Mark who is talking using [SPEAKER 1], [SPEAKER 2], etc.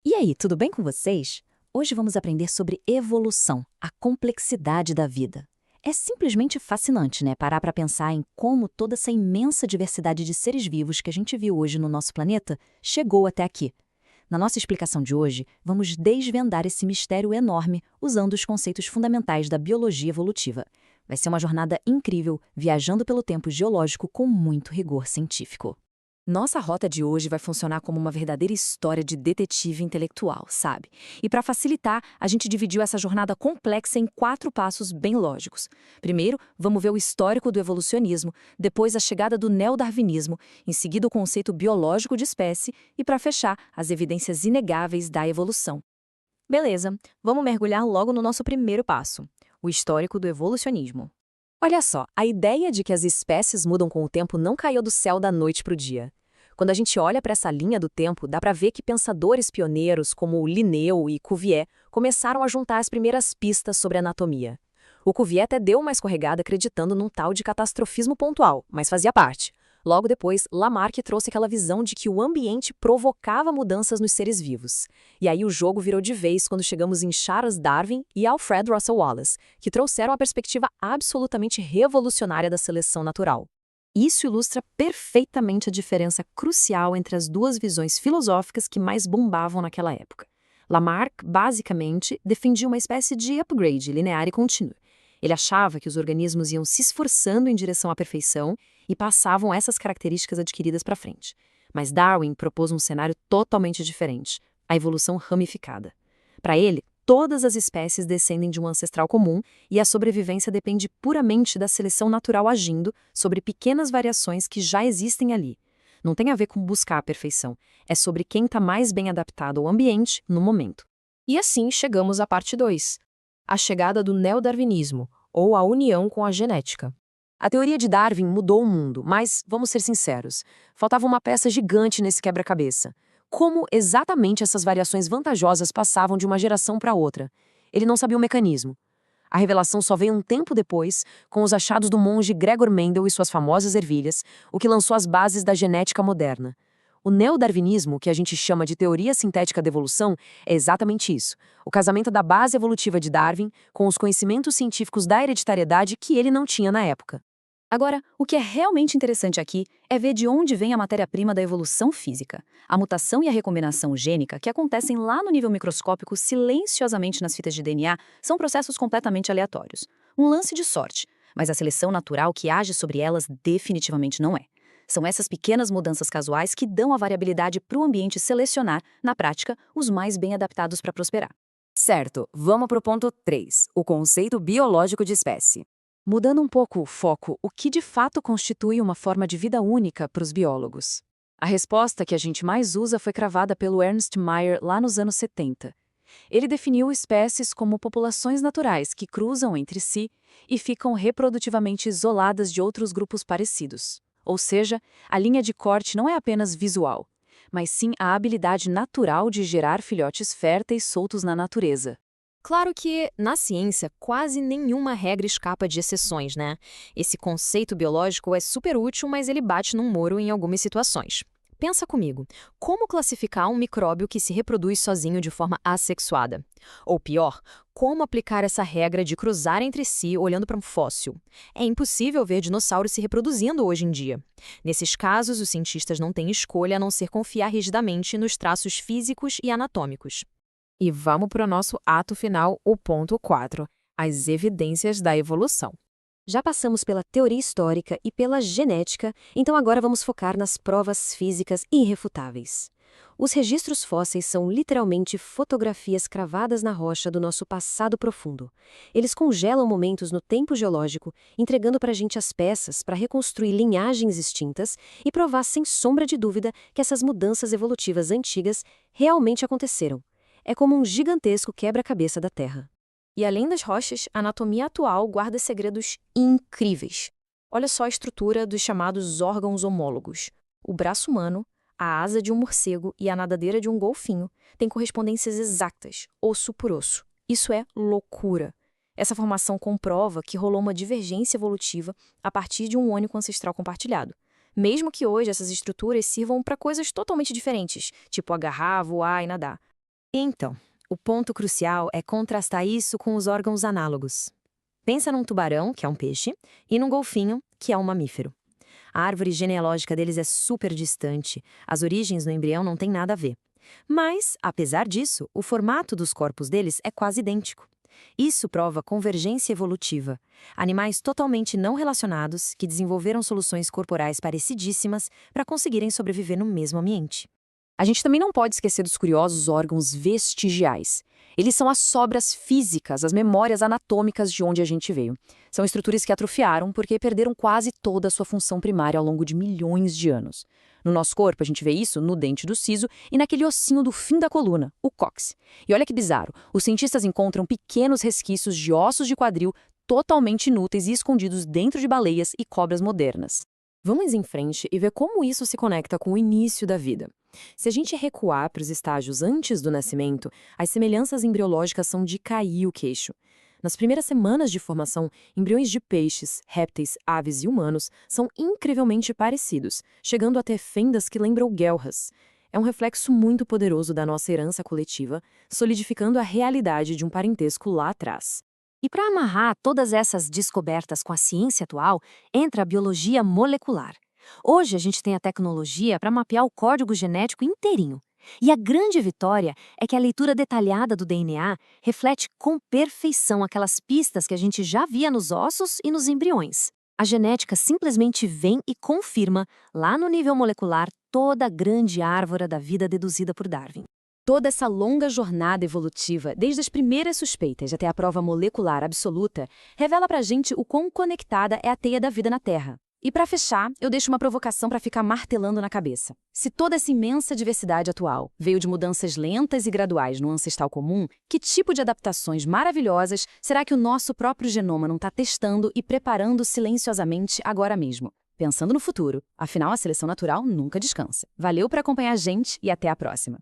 [SPEAKER 1] E aí, tudo bem com vocês? Hoje vamos aprender sobre evolução, a complexidade da vida. É simplesmente fascinante, né? Parar para pensar em como toda essa imensa diversidade de seres vivos que a gente viu hoje no nosso planeta chegou até aqui. Na nossa explicação de hoje, vamos desvendar esse mistério enorme usando os conceitos fundamentais da biologia evolutiva. Vai ser uma jornada incrível, viajando pelo tempo geológico com muito rigor científico. Nossa rota de hoje vai funcionar como uma verdadeira história de detetive intelectual, sabe? E para facilitar, a gente dividiu essa jornada complexa em 4 passos bem lógicos. Primeiro, vamos ver o histórico do evolucionismo, depois a chegada do neodarwinismo, em seguida o conceito biológico de espécie e, para fechar, as evidências inegáveis da evolução. Beleza, vamos mergulhar logo no nosso primeiro passo, o histórico do evolucionismo. Olha só, a ideia de que as espécies mudam com o tempo não caiu do céu da noite para o dia. Quando a gente olha para essa linha do tempo, dá para ver que pensadores pioneiros como Linneu e Cuvier começaram a juntar as primeiras pistas sobre anatomia. O Cuvier até deu uma escorregada acreditando num tal de catastrofismo pontual, mas fazia parte. Logo depois, Lamarck trouxe aquela visão de que o ambiente provocava mudanças nos seres vivos. E aí o jogo virou de vez quando chegamos em Charles Darwin e Alfred Russel Wallace, que trouxeram a perspectiva absolutamente revolucionária da seleção natural. Isso ilustra perfeitamente a diferença crucial entre as duas visões filosóficas que mais bombavam naquela época. Lamarck, basicamente, defendia uma espécie de upgrade linear e contínuo. Ele achava que os organismos iam se esforçando em direção à perfeição e passavam essas características adquiridas para frente. Mas Darwin propôs um cenário totalmente diferente, a evolução ramificada. Para ele, todas as espécies descendem de um ancestral comum e a sobrevivência depende puramente da seleção natural agindo sobre pequenas variações que já existem ali. Não tem a ver com buscar a perfeição, é sobre quem está mais bem adaptado ao ambiente no momento. E assim chegamos à parte 2, a chegada do neodarwinismo, ou a união com a genética. A teoria de Darwin mudou o mundo, mas, vamos ser sinceros, faltava uma peça gigante nesse quebra-cabeça. Como exatamente essas variações vantajosas passavam de uma geração para outra? Ele não sabia o mecanismo. A revelação só veio um tempo depois, com os achados do monge Gregor Mendel e suas famosas ervilhas, o que lançou as bases da genética moderna. O neodarwinismo, que a gente chama de teoria sintética da evolução, é exatamente isso. O casamento da base evolutiva de Darwin com os conhecimentos científicos da hereditariedade que ele não tinha na época. Agora, o que é realmente interessante aqui é ver de onde vem a matéria-prima da evolução física. A mutação e a recombinação gênica, que acontecem lá no nível microscópico silenciosamente nas fitas de DNA, são processos completamente aleatórios. Um lance de sorte, mas a seleção natural que age sobre elas definitivamente não é. São essas pequenas mudanças casuais que dão a variabilidade para o ambiente selecionar, na prática, os mais bem adaptados para prosperar. Certo, vamos para o ponto 3, o conceito biológico de espécie. Mudando um pouco o foco, o que de fato constitui uma forma de vida única para os biólogos? A resposta que a gente mais usa foi cravada pelo Ernst Mayr lá nos anos 70. Ele definiu espécies como populações naturais que cruzam entre si e ficam reprodutivamente isoladas de outros grupos parecidos. Ou seja, a linha de corte não é apenas visual, mas sim a habilidade natural de gerar filhotes férteis soltos na natureza. Claro que, na ciência, quase nenhuma regra escapa de exceções, né? Esse conceito biológico é super útil, mas ele bate num muro em algumas situações. Pensa comigo, como classificar um micróbio que se reproduz sozinho de forma assexuada? Ou pior, como aplicar essa regra de cruzar entre si olhando para um fóssil? É impossível ver dinossauros se reproduzindo hoje em dia. Nesses casos, os cientistas não têm escolha a não ser confiar rigidamente nos traços físicos e anatômicos. E vamos para o nosso ato final, o ponto 4, as evidências da evolução. Já passamos pela teoria histórica e pela genética, então agora vamos focar nas provas físicas irrefutáveis. Os registros fósseis são literalmente fotografias cravadas na rocha do nosso passado profundo. Eles congelam momentos no tempo geológico, entregando para a gente as peças para reconstruir linhagens extintas e provar sem sombra de dúvida que essas mudanças evolutivas antigas realmente aconteceram. É como um gigantesco quebra-cabeça da Terra. E além das rochas, a anatomia atual guarda segredos incríveis. Olha só a estrutura dos chamados órgãos homólogos. O braço humano, a asa de um morcego e a nadadeira de um golfinho têm correspondências exatas, osso por osso. Isso é loucura. Essa formação comprova que rolou uma divergência evolutiva a partir de um único ancestral compartilhado. Mesmo que hoje essas estruturas sirvam para coisas totalmente diferentes, tipo agarrar, voar e nadar.
[SPEAKER 2] Então, o ponto crucial é contrastar isso com os órgãos análogos. Pensa num tubarão, que é um peixe, e num golfinho, que é um mamífero. A árvore genealógica deles é super distante, as origens no embrião não têm nada a ver. Mas, apesar disso, o formato dos corpos deles é quase idêntico. Isso prova convergência evolutiva. Animais totalmente não relacionados que desenvolveram soluções corporais parecidíssimas para conseguirem sobreviver no mesmo ambiente.
[SPEAKER 1] A gente também não pode esquecer dos curiosos órgãos vestigiais. Eles são as sobras físicas, as memórias anatômicas de onde a gente veio. São estruturas que atrofiaram porque perderam quase toda a sua função primária ao longo de milhões de anos. No nosso corpo, a gente vê isso no dente do siso e naquele ossinho do fim da coluna, o cóccix. E olha que bizarro, os cientistas encontram pequenos resquícios de ossos de quadril totalmente inúteis e escondidos dentro de baleias e cobras modernas.
[SPEAKER 2] Vamos em frente e ver como isso se conecta com o início da vida. Se a gente recuar para os estágios antes do nascimento, as semelhanças embriológicas são de cair o queixo. Nas primeiras semanas de formação, embriões de peixes, répteis, aves e humanos são incrivelmente parecidos, chegando a ter fendas que lembram guelras. É um reflexo muito poderoso da nossa herança coletiva, solidificando a realidade de um parentesco lá atrás.
[SPEAKER 1] E para amarrar todas essas descobertas com a ciência atual, entra a biologia molecular. Hoje a gente tem a tecnologia para mapear o código genético inteirinho. E a grande vitória é que a leitura detalhada do DNA reflete com perfeição aquelas pistas que a gente já via nos ossos e nos embriões. A genética simplesmente vem e confirma, lá no nível molecular, toda a grande árvore da vida deduzida por Darwin. Toda essa longa jornada evolutiva, desde as primeiras suspeitas até a prova molecular absoluta, revela pra gente o quão conectada é a teia da vida na Terra. E para fechar, eu deixo uma provocação para ficar martelando na cabeça. Se toda essa imensa diversidade atual veio de mudanças lentas e graduais no ancestral comum, que tipo de adaptações maravilhosas será que o nosso próprio genoma não está testando e preparando silenciosamente agora mesmo? Pensando no futuro, afinal a seleção natural nunca descansa. Valeu por acompanhar a gente e até a próxima.